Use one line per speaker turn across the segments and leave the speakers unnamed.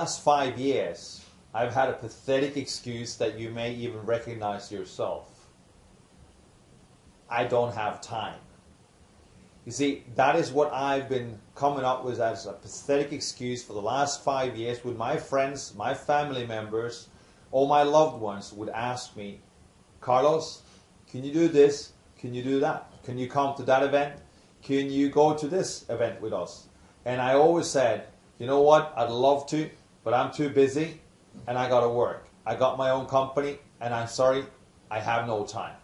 last 5 years, I've had a pathetic excuse that you may even recognize yourself. I don't have time. You see, that is what I've been coming up with as a pathetic excuse for the last 5 years when my friends, my family members, or my loved ones would ask me, Carlos, can you do this? Can you do that? Can you come to that event? Can you go to this event with us? And I always said, you know what, I'd love to, but I'm too busy and I gotta work. I got my own company and I'm sorry, I have no time.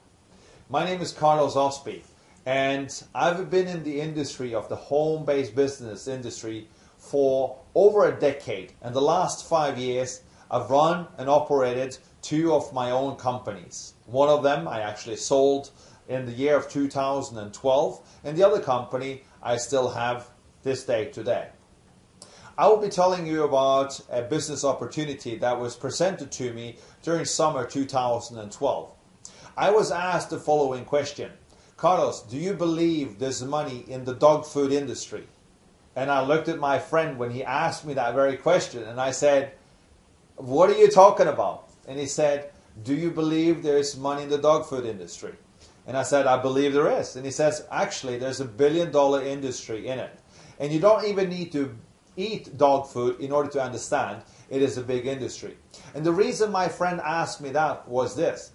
My name is Carlos Osby. And I've been in the industry of the home-based business industry for over a decade. And the last 5 years, I've run and operated 2 of my own companies. One of them I actually sold in the year of 2012. And the other company I still have this day today. I will be telling you about a business opportunity that was presented to me during summer 2012. I was asked the following question. Carlos, do you believe there's money in the dog food industry? And I looked at my friend when he asked me that very question and I said, what are you talking about? And he said, do you believe there's money in the dog food industry? And I said, I believe there is. And he says, actually, there's $1 billion industry in it. And you don't even need to eat dog food in order to understand it is a big industry. And the reason my friend asked me that was this.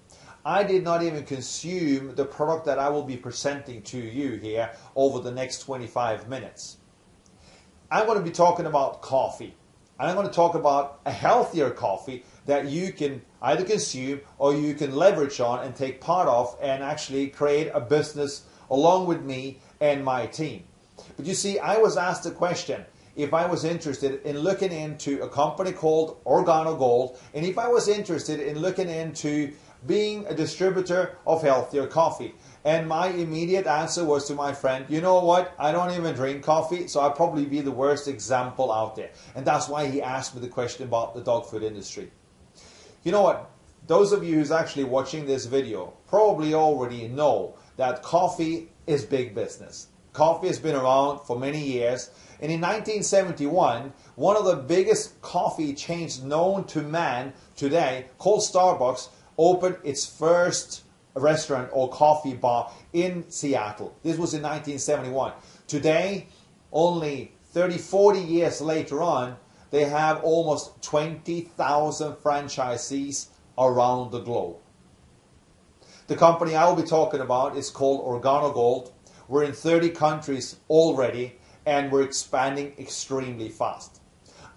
I did not even consume the product that I will be presenting to you here over the next 25 minutes. I'm going to be talking about coffee. I'm going to talk about a healthier coffee that you can either consume or you can leverage on and take part of and actually create a business along with me and my team. But you see, I was asked a question if I was interested in looking into a company called Organo Gold and if I was interested in looking into being a distributor of healthier coffee. And my immediate answer was to my friend, you know what, I don't even drink coffee, so I'd probably be the worst example out there. And that's why he asked me the question about the dog food industry. You know what, those of you who's actually watching this video probably already know that coffee is big business. Coffee has been around for many years. And in 1971, one of the biggest coffee chains known to man today, called Starbucks, opened its first restaurant or coffee bar in Seattle. This was in 1971. Today, only 30, 40 years later on, they have almost 20,000 franchisees around the globe. The company I will be talking about is called Organo Gold. We're in 30 countries already and we're expanding extremely fast.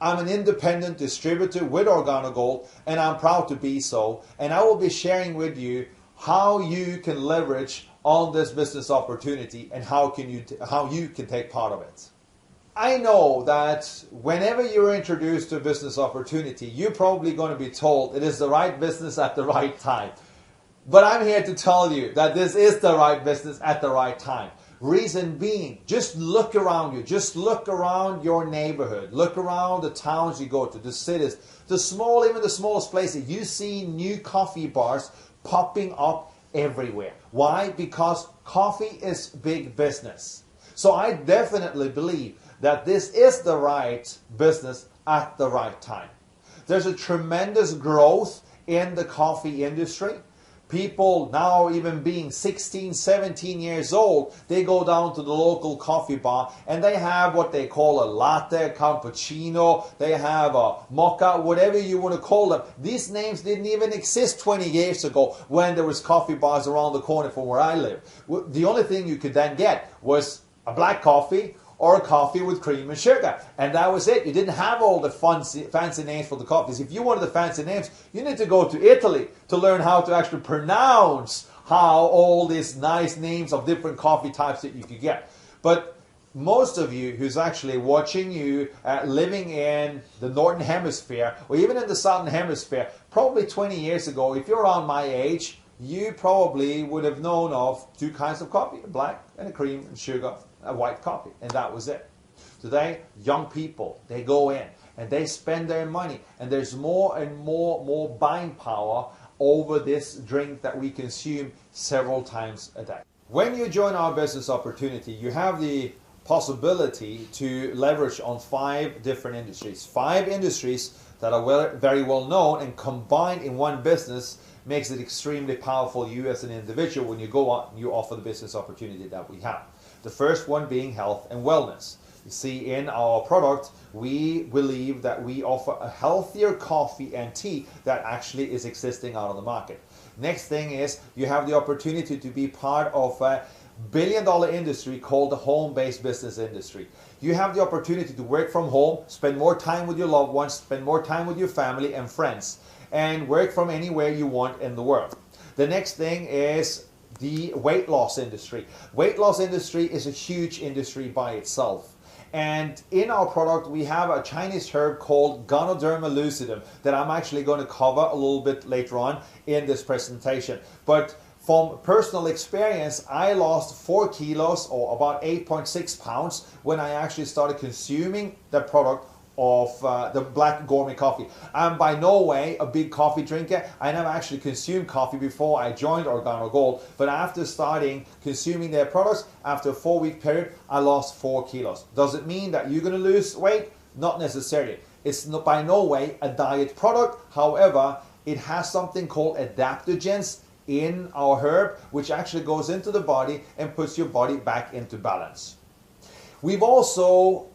I'm an independent distributor with Organo Gold and I'm proud to be so. And I will be sharing with you how you can leverage on this business opportunity and how you can take part of it. I know that whenever you're introduced to a business opportunity, you're probably going to be told it is the right business at the right time. But I'm here to tell you that this is the right business at the right time. Reason being, just look around you. Just look around your neighborhood. Look around the towns you go to, the cities, even the smallest places. You see new coffee bars popping up everywhere. Why? Because coffee is big business. So I definitely believe that this is the right business at the right time. There's a tremendous growth in the coffee industry. People now even being 16, 17 years old, they go down to the local coffee bar and they have what they call a latte, cappuccino, they have a mocha, whatever you want to call them. These names didn't even exist 20 years ago when there was coffee bars around the corner from where I live. The only thing you could then get was a black coffee or a coffee with cream and sugar. And that was it. You didn't have all the fancy names for the coffees. If you wanted the fancy names, you need to go to Italy to learn how to actually pronounce how all these nice names of different coffee types that you could get. But most of you who's actually watching you living in the Northern Hemisphere or even in the Southern Hemisphere, probably 20 years ago, if you're around my age, you probably would have known of 2 kinds of coffee, a black and a cream and sugar. A white coffee, and that was it. Today, young people, they go in and they spend their money, and there's more and more buying power over this drink that we consume several times a day. When you join our business opportunity, you have the possibility to leverage on 5 different industries. 5 industries that are very well known, and combined in one business makes it extremely powerful you as an individual when you go out and you offer the business opportunity that we have. The first one being health and wellness. You see, in our product, we believe that we offer a healthier coffee and tea that actually is existing out on the market. Next thing is you have the opportunity to be part of a billion-dollar industry called the home-based business industry. You have the opportunity to work from home, spend more time with your loved ones, spend more time with your family and friends, and work from anywhere you want in the world. The next thing is the weight loss industry. Weight loss industry is a huge industry by itself. And in our product, we have a Chinese herb called Ganoderma lucidum that I'm actually going to cover a little bit later on in this presentation. But from personal experience, I lost 4 kilos or about 8.6 pounds when I actually started consuming the product of the black gourmet coffee. I'm by no way a big coffee drinker. I never actually consumed coffee before I joined Organo Gold, but after starting consuming their products, after a 4-week period, I lost 4 kilos. Does it mean that you're gonna lose weight? Not necessarily. It's by no way a diet product. However, it has something called adaptogens in our herb, which actually goes into the body and puts your body back into balance. We've also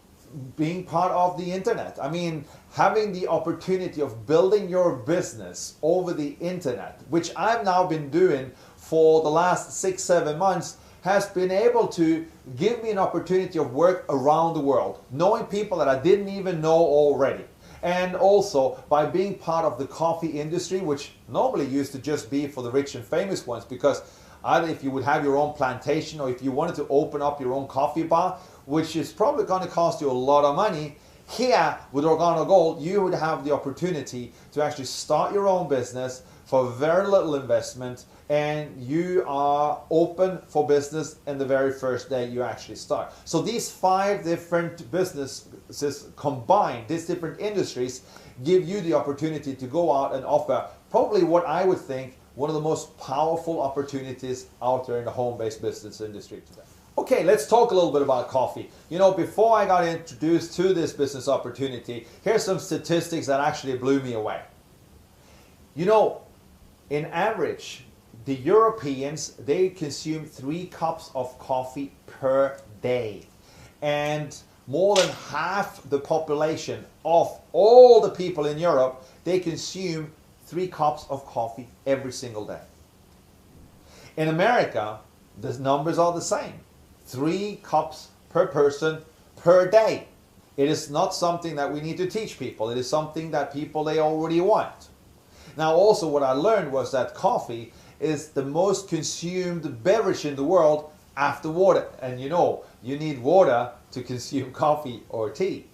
being part of the internet. I mean, having the opportunity of building your business over the internet, which I've now been doing for the last 6-7 months, has been able to give me an opportunity of work around the world, knowing people that I didn't even know already. And also by being part of the coffee industry, which normally used to just be for the rich and famous ones, because either if you would have your own plantation or if you wanted to open up your own coffee bar, which is probably going to cost you a lot of money, here with Organo Gold, you would have the opportunity to actually start your own business for very little investment, and you are open for business in the very first day you actually start. So these 5 different businesses combined, these different industries, give you the opportunity to go out and offer probably what I would think one of the most powerful opportunities out there in the home-based business industry today. Okay, let's talk a little bit about coffee. You know, before I got introduced to this business opportunity, here's some statistics that actually blew me away. You know, in average, the Europeans, they consume 3 cups of coffee per day. And more than half the population of all the people in Europe, they consume 3 cups of coffee every single day. In America, the numbers are the same. 3 cups per person per day. It is not something that we need to teach people. It is something that people, they already want. Now also what I learned was that coffee is the most consumed beverage in the world after water. And you know, you need water to consume coffee or tea.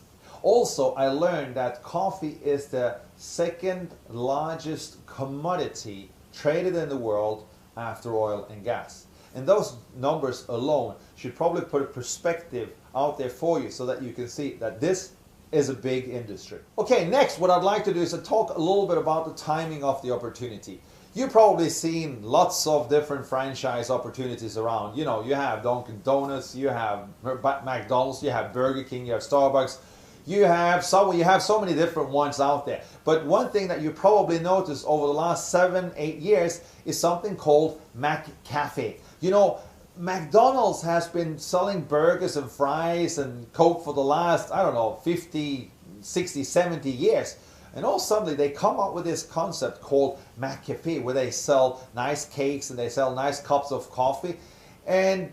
Also, I learned that coffee is the 2nd largest commodity traded in the world after oil and gas. And those numbers alone should probably put a perspective out there for you so that you can see that this is a big industry. Okay, next what I'd like to do is to talk a little bit about the timing of the opportunity. You've probably seen lots of different franchise opportunities around. You know, you have Dunkin' Donuts, you have McDonald's, you have Burger King, you have Starbucks. You have so many different ones out there. But one thing that you probably noticed over the last 7-8 years is something called McCafe. You know, McDonald's has been selling burgers and fries and Coke for the last, I don't know, 50, 60, 70 years. And all suddenly they come up with this concept called McCafe, where they sell nice cakes and they sell nice cups of coffee. And,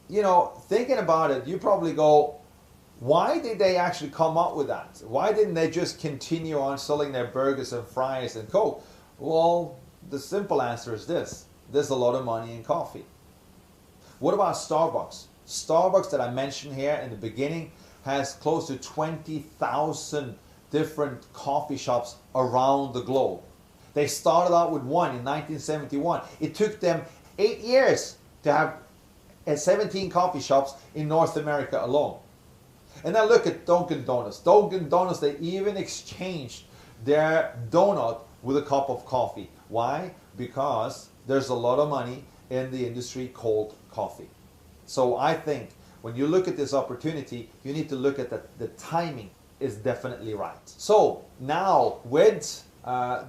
you know, thinking about it, you probably go, why did they actually come up with that? Why didn't they just continue on selling their burgers and fries and Coke? Well, the simple answer is this. There's a lot of money in coffee. What about Starbucks? Starbucks that I mentioned here in the beginning has close to 20,000 different coffee shops around the globe. They started out with one in 1971. It took them 8 years to have 17 coffee shops in North America alone. And now look at Dunkin' Donuts. Dunkin' Donuts, they even exchanged their donut with a cup of coffee. Why? Because there's a lot of money in the industry called coffee. So I think when you look at this opportunity, you need to look at the timing is definitely right. So now with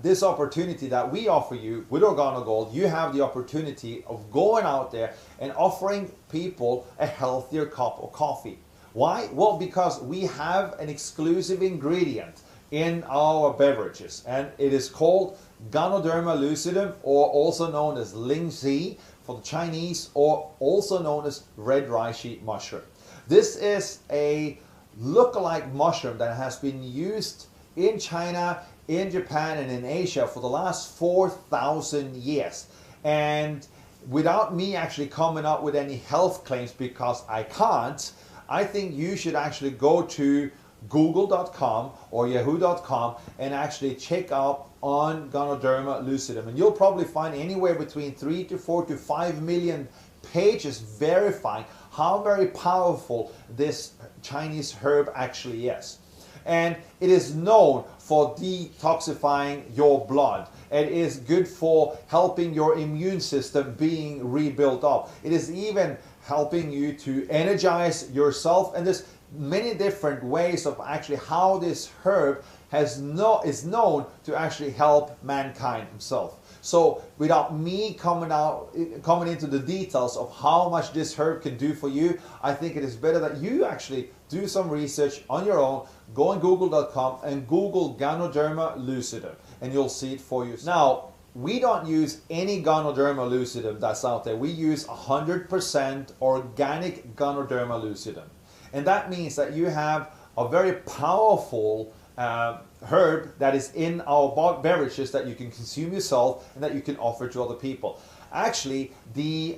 this opportunity that we offer you with Organo Gold, you have the opportunity of going out there and offering people a healthier cup of coffee. Why? Well, because we have an exclusive ingredient in our beverages, and it is called Ganoderma lucidum, or also known as Lingzi for the Chinese, or also known as red reishi mushroom. This is a look-alike mushroom that has been used in China, in Japan, and in Asia for the last 4,000 years. And without me actually coming up with any health claims, because I can't, I think you should actually go to google.com or yahoo.com and actually check out on Ganoderma lucidum, and you'll probably find anywhere between 3 to 4 to 5 million pages verifying how very powerful this Chinese herb actually is. And it is known for detoxifying your blood. It is good for helping your immune system being rebuilt up. It is even helping you to energize yourself, and there's many different ways of actually how this herb is known to actually help mankind himself. So without me coming into the details of how much this herb can do for you, I think it is better that you actually do some research on your own. Go on google.com and Google Ganoderma lucidum, and you'll see it for you. Now, we don't use any Ganoderma lucidum that's out there. We use 100% organic Ganoderma lucidum. And that means that you have a very powerful herb that is in our beverages that you can consume yourself and that you can offer to other people. Actually, the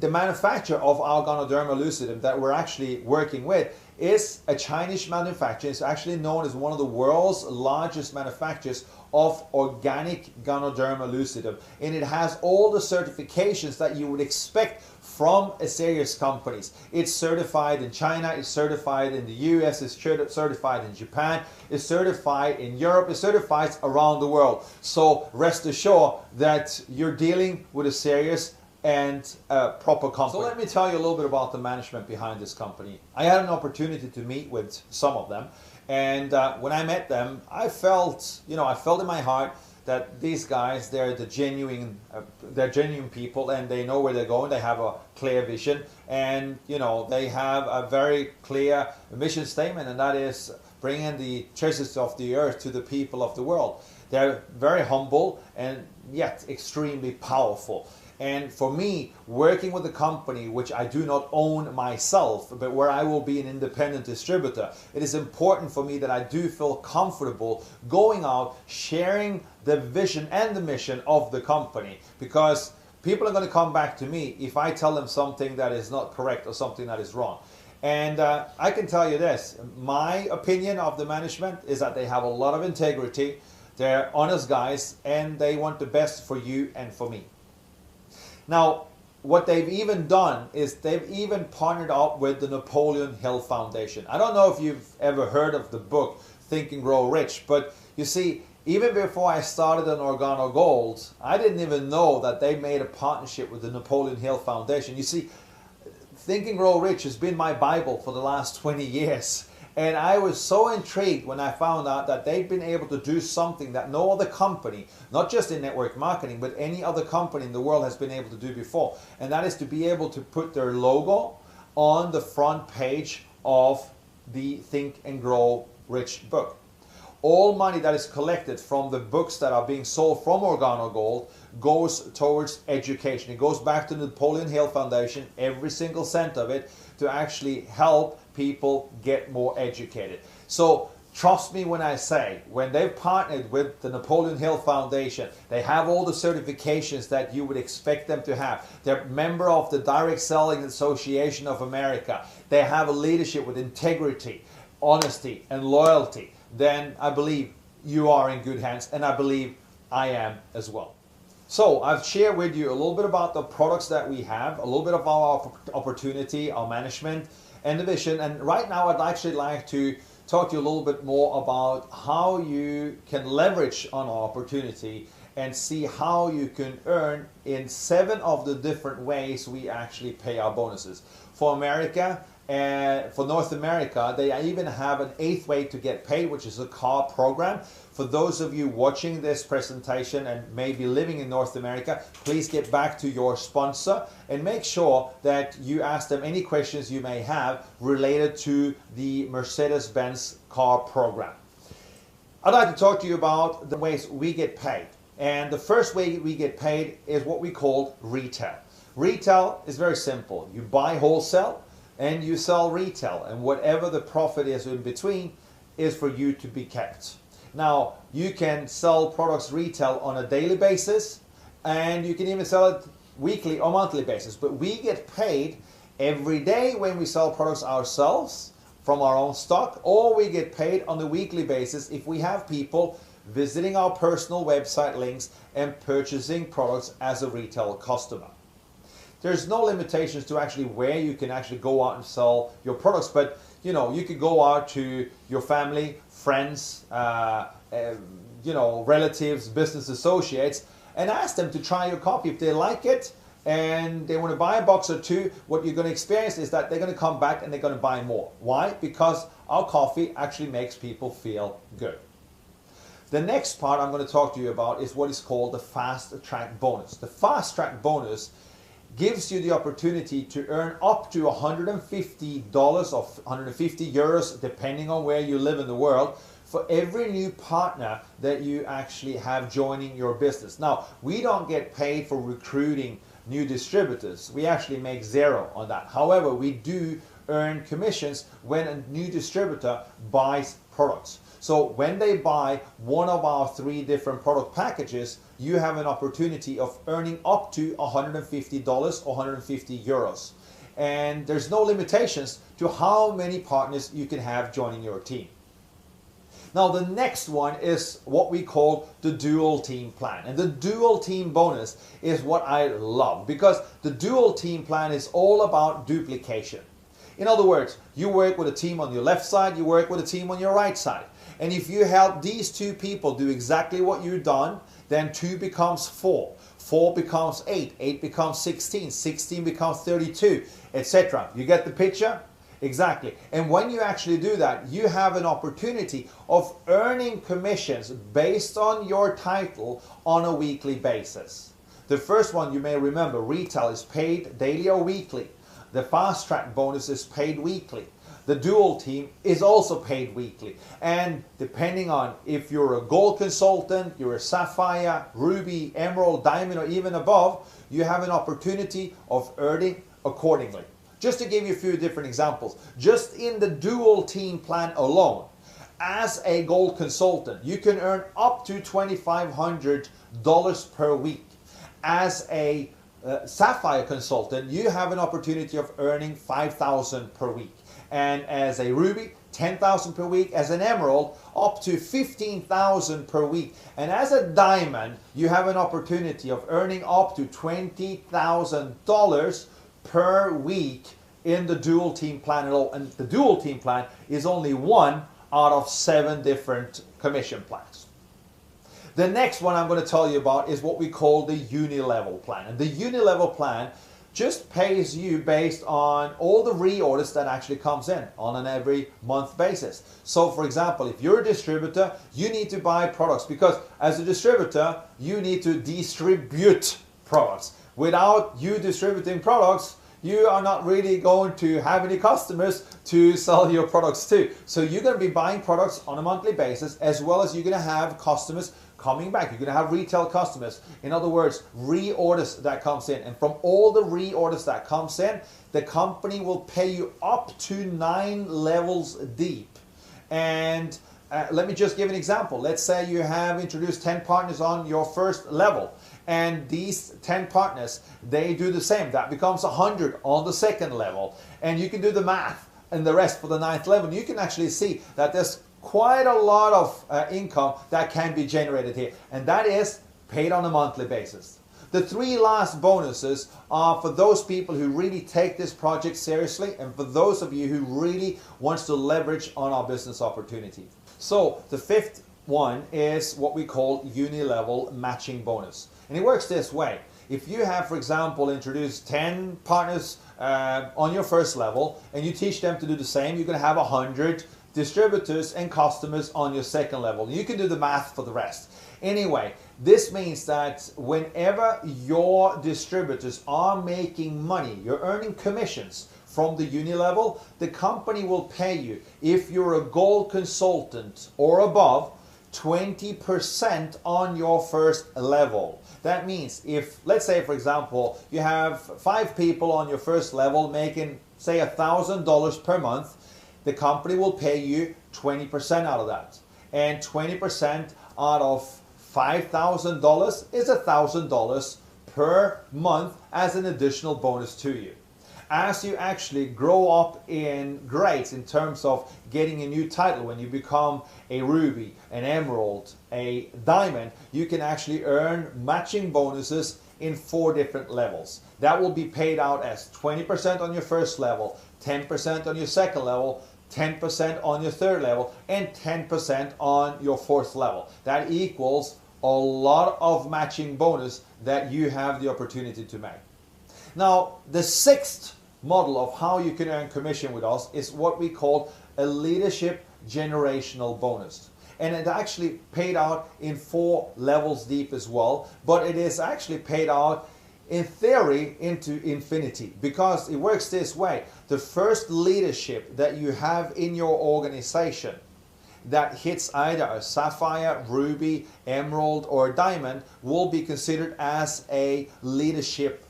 manufacturer of our Ganoderma lucidum that we're actually working with is a Chinese manufacturer. It's actually known as one of the world's largest manufacturers of organic Ganoderma lucidum, and it has all the certifications that you would expect from a serious companies. It's certified in China, it's certified in the US, it's certified in Japan, it's certified in Europe, it's certified around the world. So rest assured that you're dealing with a serious and proper company. So let me tell you a little bit about the management behind this company. I had an opportunity to meet with some of them, and when I met them, I felt in my heart that these guys, they're genuine people, and they know where they're going. They have a clear vision, and they have a very clear mission statement, and that is bringing the treasures of the earth to the people of the world. They're very humble and yet extremely powerful. And for me, working with a company which I do not own myself, but where I will be an independent distributor, it is important for me that I do feel comfortable going out, sharing the vision and the mission of the company, because people are going to come back to me if I tell them something that is not correct or something that is wrong. And I can tell you this, my opinion of the management is that they have a lot of integrity, they're honest guys, and they want the best for you and for me. Now, what they've even done is they've even partnered up with the Napoleon Hill Foundation. I don't know if you've ever heard of the book Think and Grow Rich, but you see, even before I started on Organo Gold, I didn't even know that they made a partnership with the Napoleon Hill Foundation. You see, Think and Grow Rich has been my Bible for the last 20 years. And I was so intrigued when I found out that they've been able to do something that no other company, not just in network marketing, but any other company in the world has been able to do before. And that is to be able to put their logo on the front page of the Think and Grow Rich book. All money that is collected from the books that are being sold from Organo Gold goes towards education. It goes back to the Napoleon Hill Foundation, every single cent of it, to actually help people get more educated. So trust me when I say, when they've partnered with the Napoleon Hill Foundation, they have all the certifications that you would expect them to have. They're a member of the Direct Selling Association of America. They have a leadership with integrity, honesty, and loyalty. Then I believe you are in good hands, and I believe I am as well. So I've shared with you a little bit about the products that we have, a little bit of our opportunity, our management, and the vision. And right now I'd actually like to talk to you a little bit more about how you can leverage on our opportunity and see how you can earn in 7 of the different ways we actually pay our bonuses. For America, and for North America, they even have an 8th way to get paid, which is a car program. For those of you watching this presentation and maybe living in North America, please get back to your sponsor and make sure that you ask them any questions you may have related to the Mercedes-Benz car program. I'd like to talk to you about the ways we get paid. And the first way we get paid is what we call retail. Retail is very simple. You buy wholesale and you sell retail, and whatever the profit is in between is for you to be kept. Now, you can sell products retail on a daily basis, and you can even sell it weekly or monthly basis, but we get paid every day when we sell products ourselves from our own stock, or we get paid on a weekly basis if we have people visiting our personal website links and purchasing products as a retail customer. There's no limitations to actually where you can actually go out and sell your products, but you know, you could go out to your family, friends, relatives, business associates, and ask them to try your coffee. If they like it and they want to buy a box or two, what you're going to experience is that they're going to come back and they're going to buy more. Why? Because our coffee actually makes people feel good. The next part I'm going to talk to you about is what is called the fast track bonus. The fast track bonus gives you the opportunity to earn up to $150 or 150 euros, depending on where you live in the world, for every new partner that you actually have joining your business. Now, we don't get paid for recruiting new distributors. We actually make 0 on that. However, we do earn commissions when a new distributor buys products. So when they buy one of our 3 different product packages, you have an opportunity of earning up to $150 or 150 euros. And there's no limitations to how many partners you can have joining your team. Now, the next one is what we call the dual team plan. And the dual team bonus is what I love, because the dual team plan is all about duplication. In other words, you work with a team on your left side, you work with a team on your right side. And if you help these 2 people do exactly what you've done, then 2 becomes 4, 4 becomes 8, 8 becomes 16, 16 becomes 32, etc. You get the picture? Exactly. And when you actually do that, you have an opportunity of earning commissions based on your title on a weekly basis. The first one, you may remember, retail is paid daily or weekly. The fast track bonus is paid weekly. The dual team is also paid weekly. And depending on if you're a gold consultant, you're a sapphire, ruby, emerald, diamond, or even above, you have an opportunity of earning accordingly. Just to give you a few different examples, just in the dual team plan alone, as a gold consultant, you can earn up to $2,500 per week. As a sapphire consultant, you have an opportunity of earning $5,000 per week. And as a ruby, $10,000 per week. As an emerald, up to $15,000 per week. And as a diamond, you have an opportunity of earning up to $20,000 per week in the dual team plan alone. And the dual team plan is only 1 out of 7 different commission plans. The next one I'm going to tell you about is what we call the uni-level plan. And the uni-level plan just pays you based on all the reorders that actually comes in on an every month basis. So for example, if you're a distributor, you need to buy products, because as a distributor, you need to distribute products. Without you distributing products, you are not really going to have any customers to sell your products to. So you're going to be buying products on a monthly basis, as well as you're going to have customers coming back. You're going to have retail customers. In other words, reorders that comes in. And from all the reorders that comes in, the company will pay you up to 9 levels deep. And let me just give an example. Let's say you have introduced 10 partners on your first level. And these 10 partners, they do the same. That becomes 100 on the second level. And you can do the math and the rest for the 9th level. You can actually see that there's quite a lot of income that can be generated here. And that is paid on a monthly basis. The 3 last bonuses are for those people who really take this project seriously, and for those of you who really wants to leverage on our business opportunity. So the 5th one is what we call uni-level matching bonus. And it works this way. If you have, for example, introduced 10 partners on your first level and you teach them to do the same, you're going to have 100 distributors and customers on your second level. You can do the math for the rest. Anyway, this means that whenever your distributors are making money, you're earning commissions from the uni level, the company will pay you, if you're a gold consultant or above, 20% on your first level. That means if, let's say for example, you have 5 people on your first level making, say, $1,000 per month, the company will pay you 20% out of that. And 20% out of $5,000 is $1,000 per month as an additional bonus to you. As you actually grow up in grades in terms of getting a new title, when you become a ruby, an emerald, a diamond, you can actually earn matching bonuses in 4 different levels. That will be paid out as 20% on your first level, 10% on your second level, 10% on your third level, and 10% on your fourth level. That equals a lot of matching bonus that you have the opportunity to make. Now, the 6th model of how you can earn commission with us is what we call a leadership generational bonus. And it actually paid out in 4 levels deep as well, but it is actually paid out in theory into infinity, because it works this way. The first leadership that you have in your organization that hits either a sapphire, ruby, emerald, or diamond will be considered as a leadership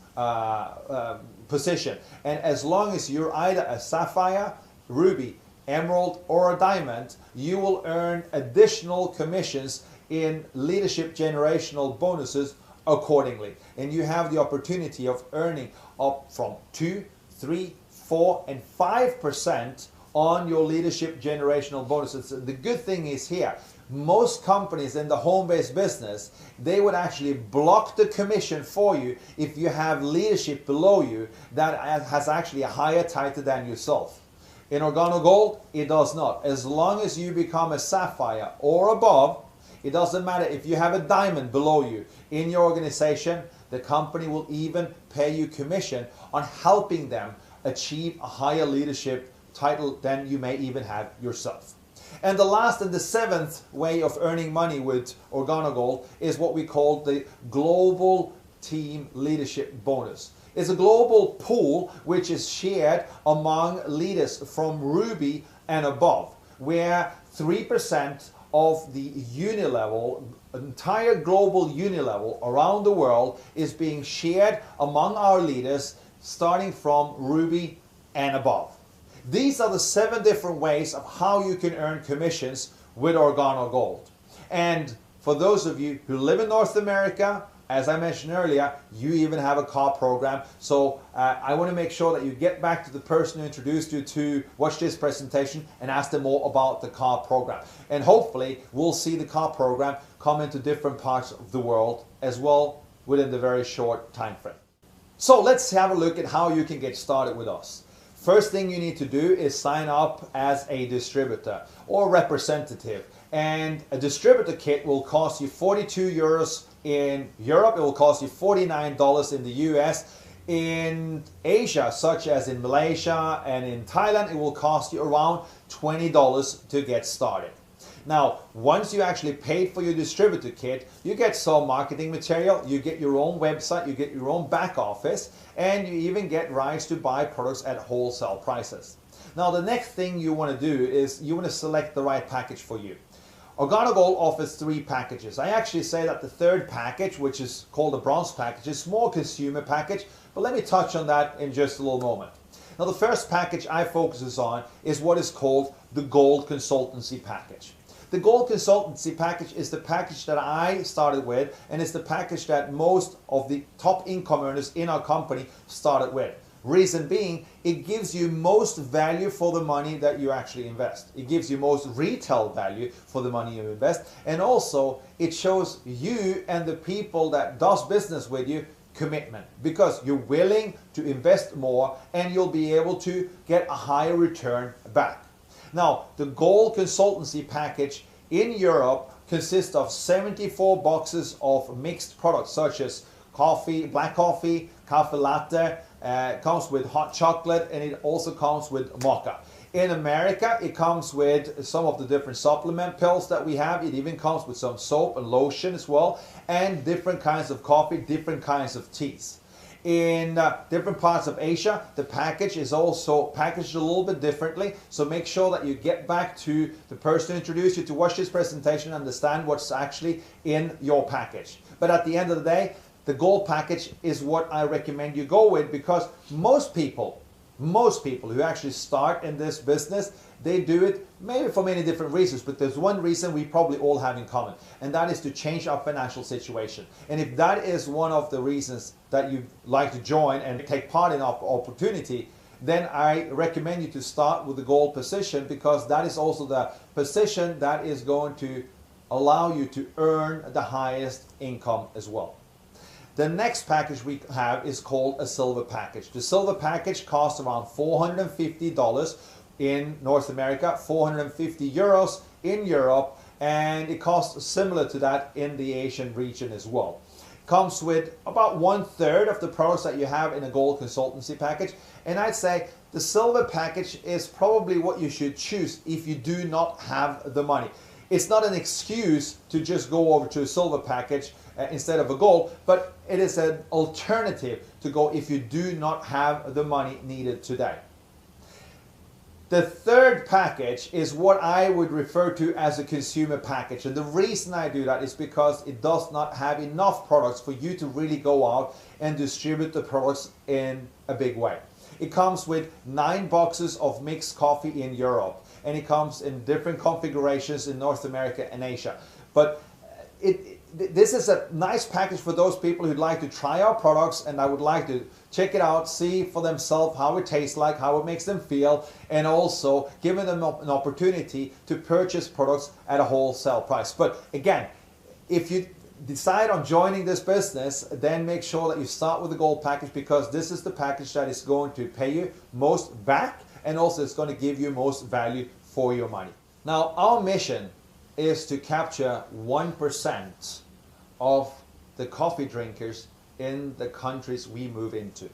position. And as long as you're either a sapphire, ruby, emerald, or a diamond, you will earn additional commissions in leadership generational bonuses accordingly. And you have the opportunity of earning up from 2, 3, 4, and 5% on your leadership generational bonuses. The good thing is here, most companies in the home-based business, they would actually block the commission for you if you have leadership below you that has actually a higher title than yourself. In Organo Gold, it does not. As long as you become a sapphire or above, it doesn't matter if you have a diamond below you in your organization, the company will even pay you commission on helping them achieve a higher leadership title than you may even have yourself. And the last and the 7th way of earning money with Organo Gold is what we call the Global Team Leadership Bonus. It's a global pool which is shared among leaders from Ruby and above, where 3% of the uni-level, entire global uni-level around the world is being shared among our leaders starting from Ruby and above. These are the 7 different ways of how you can earn commissions with Organo Gold. And for those of you who live in North America, as I mentioned earlier, you even have a car program. So I want to make sure that you get back to the person who introduced you to watch this presentation and ask them more about the car program. And hopefully we'll see the car program come into different parts of the world as well within the very short time frame. So let's have a look at how you can get started with us. First thing you need to do is sign up as a distributor or representative. And a distributor kit will cost you 42 euros in Europe. It will cost you $49 in the US. In Asia, such as in Malaysia and in Thailand, it will cost you around $20 to get started. Now, once you actually paid for your distributor kit, you get some marketing material, you get your own website, you get your own back office, and you even get rights to buy products at wholesale prices. Now, the next thing you want to do is you want to select the right package for you. Organo Gold offers 3 packages. I actually say that the 3rd package, which is called the bronze package, is more consumer package, but let me touch on that in just a little moment. Now, the first package I focus on is what is called the Gold Consultancy Package. The Gold Consultancy Package is the package that I started with, and it's the package that most of the top income earners in our company started with. Reason being, it gives you most value for the money that you actually invest. It gives you most retail value for the money you invest, and also it shows you and the people that does business with you commitment, because you're willing to invest more and you'll be able to get a higher return back. Now, the Gold Consultancy Package in Europe consists of 74 boxes of mixed products such as coffee, black coffee, cafe latte, comes with hot chocolate, and it also comes with mocha. In America, it comes with some of the different supplement pills that we have. It even comes with some soap and lotion as well, and different kinds of coffee, different kinds of teas. In different parts of Asia, the package is also packaged a little bit differently. So make sure that you get back to the person who introduced you to watch this presentation and understand what's actually in your package. But at the end of the day, the gold package is what I recommend you go with, because most people who actually start in this business, they do it maybe for many different reasons, but there's one reason we probably all have in common, and that is to change our financial situation. And if that is one of the reasons that you'd like to join and take part in our opportunity, then I recommend you to start with the gold position, because that is also the position that is going to allow you to earn the highest income as well. The next package we have is called a silver package. The silver package costs around $450 in North America, 450 euros in Europe, and it costs similar to that in the Asian region as well. Comes with about 1/3 of the products that you have in a gold consultancy package, and I'd say the silver package is probably what you should choose if you do not have the money. It's not an excuse to just go over to a silver package instead of a gold, but it is an alternative to go if you do not have the money needed today. The third package is what I would refer to as a consumer package, and the reason I do that is because it does not have enough products for you to really go out and distribute the products in a big way. It comes with 9 boxes of mixed coffee in Europe, and it comes in different configurations in North America and Asia. But this is a nice package for those people who'd like to try our products, and I would like to check it out, see for themselves how it tastes like, how it makes them feel, and also giving them an opportunity to purchase products at a wholesale price. But again, if you decide on joining this business, then make sure that you start with the gold package, because this is the package that is going to pay you most back, and also it's going to give you most value for your money. Now, our mission is to capture 1% of the coffee drinkers in the countries we move into.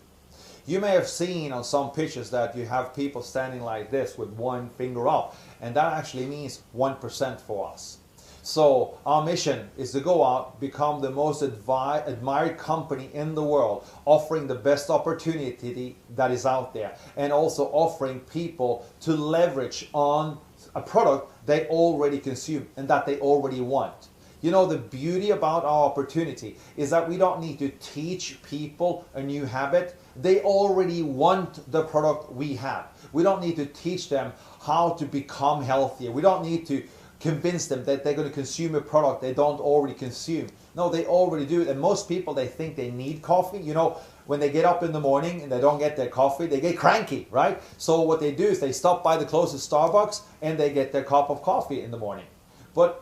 You may have seen on some pictures that you have people standing like this with one finger up, and that actually means 1% for us. So our mission is to go out, become the most admired company in the world, offering the best opportunity that is out there, and also offering people to leverage on a product they already consume and that they already want. You know, the beauty about our opportunity is that we don't need to teach people a new habit. They already want the product we have. We don't need to teach them how to become healthier. We don't need to convince them that they're going to consume a product they don't already consume. No, they already do it. And most people, they think they need coffee. You know, when they get up in the morning and they don't get their coffee, they get cranky, right? So what they do is they stop by the closest Starbucks and they get their cup of coffee in the morning. But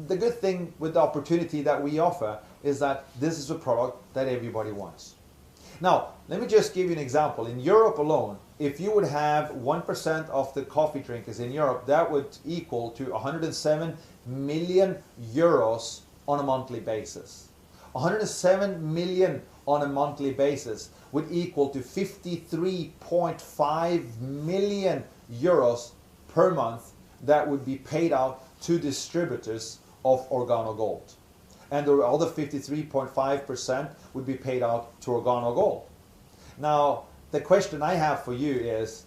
the good thing with the opportunity that we offer is that this is a product that everybody wants. Now, let me just give you an example. In Europe alone, if you would have 1% of the coffee drinkers in Europe, that would equal to 107 million euros on a monthly basis. 107 million on a monthly basis would equal to 53.5 million euros per month that would be paid out to distributors of Organo Gold. And the other 53.5% would be paid out to Organo Gold. Now, the question I have for you is,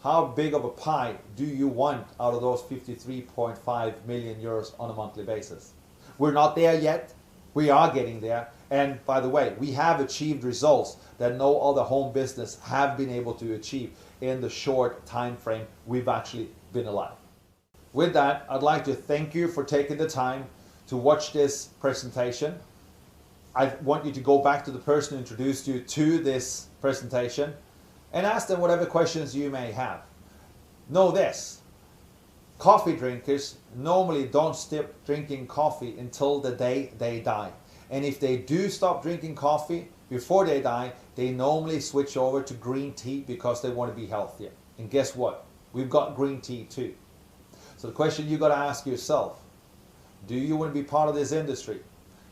how big of a pie do you want out of those 53.5 million euros on a monthly basis? We're not there yet. We are getting there. And by the way, we have achieved results that no other home business have been able to achieve in the short time frame we've actually been alive. With that, I'd like to thank you for taking the time to watch this presentation. I want you to go back to the person who introduced you to this presentation and ask them whatever questions you may have. Know this: coffee drinkers normally don't stop drinking coffee until the day they die. And if they do stop drinking coffee before they die, they normally switch over to green tea because they want to be healthier. And guess what? We've got green tea too. So the question you got to ask yourself: Do you want to be part of this industry?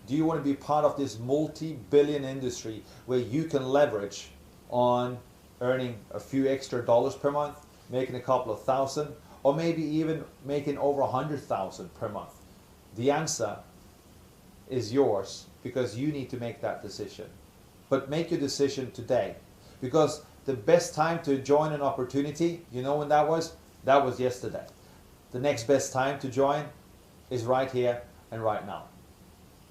Do you want to be part of this multi-billion industry where you can leverage on earning a few extra dollars per month, making a couple of thousand, or maybe even making over 100,000 per month? The answer is yours, because you need to make that decision. But make your decision today, because the best time to join an opportunity, you know when that was? That was yesterday. The next best time to join is right here and right now.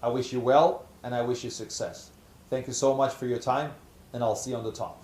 I wish you well, and I wish you success. Thank you so much for your time, and I'll see you on the top.